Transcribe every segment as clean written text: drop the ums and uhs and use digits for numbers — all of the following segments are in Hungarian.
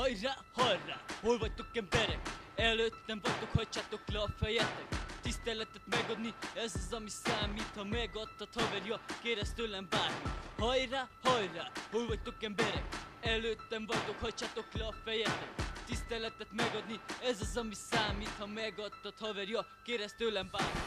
Hajrá, hajrá, hol vagytok emberek? Előttem vagytok, hagyjátok le a fejetek. Tiszteletet megadni, ez az ami számít. Ha megadtad haverja, kérez tőlem bármi. Hajrá, hajrá, hol vagytok emberek? Előttem vagytok, hagyjátok le a fejetek. Tiszteletet megadni, ez az ami számít. Ha megadtad haverja, kérez tőlem bármi.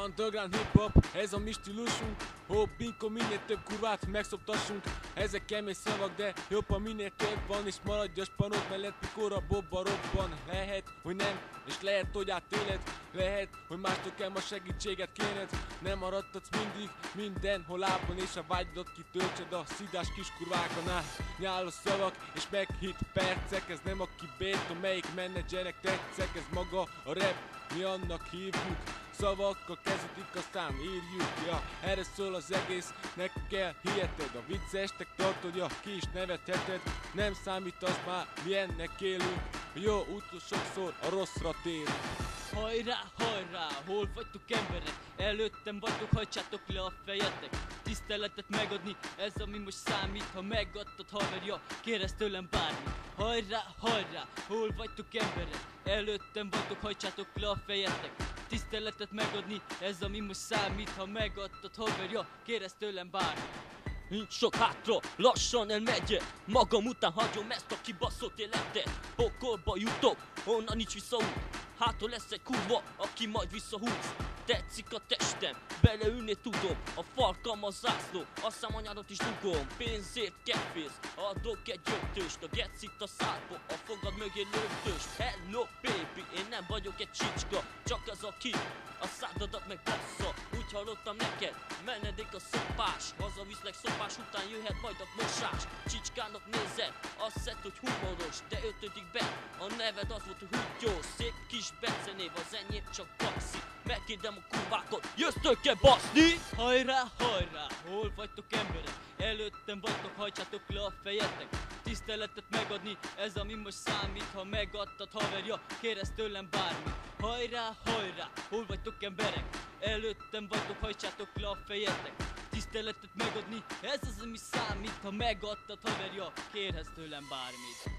Underground hip-hop, ez a mi stílusunk. Hobbinko minél több kurvát megszoptassunk. Ezek kemény szavak, de jobb, ha minél több van. És maradj a spanod mellett, mikor a bobba robban. Lehet, hogy nem, és lehet, hogy átéled. Lehet, hogy mástól kell ma segítséget kérned. Nem maradtatsz mindig mindenhol lábban, és a vágyadat kitöltsed a szidás kiskurvákon. Nyálos szavak és meghitt percek. Ez nem a kibét, melyik menedzserek tetszek. Ez maga a rap, mi annak hívjuk. Szavakkal kezdődik, aztán írjuk, ja. Erre szól az egész, neked kell hiheted. A viccestek tartod, ja, ki is nevetheted. Nem számít az már, mi ennek élünk. Jó úton sokszor a rosszra tér. Hajrá, hajrá, hol vagytok emberek? Előttem vagytok, hagyjátok le a fejetek. Tiszteletet megadni, ez ami most számít. Ha megadtad haverja, kérez tőlem bármi. Hajrá, hajrá, hol vagytok emberek? Előttem vagytok, hagyjátok le a fejetek. Tiszteletet megadni, ez ami most számít. Ha megadtad haverja, kérez tőlem bármi. Nincs sok hátra, lassan elmegyek. Magam után hagyom ezt a kibaszott életet. Pokolba jutok, onnan nincs visszaút. Hátra lesz egy kurva, aki majd visszahúz. Tetszik a testem, beleülni tudom. A farkam a zászló, a számanyádat is dugom. Pénzért kefész, adok egy ötöst. A gecit a szádba, a fogad mögé lövtös. Hello baby, én nem vagyok egy csicska. Csak az aki a szádadat meg bassza. Úgy hallottam neked, menedék a szopás. Hazaviszlek szopás után jöhet majd a mosás. Csicskának nézed, azt szed, hogy humoros. De ötödikben a neved az volt, hogy húgyós. Szép kis becenév, az enyém csak baxi. Megkérdem a kurvákat, jöttök-e baszni? Hajrá, hajrá, hol vagytok emberek? Előttem vagytok, hagyjátok le a fejetek. Tiszteletet megadni, ez ami most számít. Ha megadtad haverja, kérez tőlem bármi. Hajrá, hajrá, hol vagytok emberek? Előttem vagytok, hagyjátok le a fejetek. Tiszteletet megadni, ez az ami számít. Ha megadtad haverja, kérhez tőlem bármit.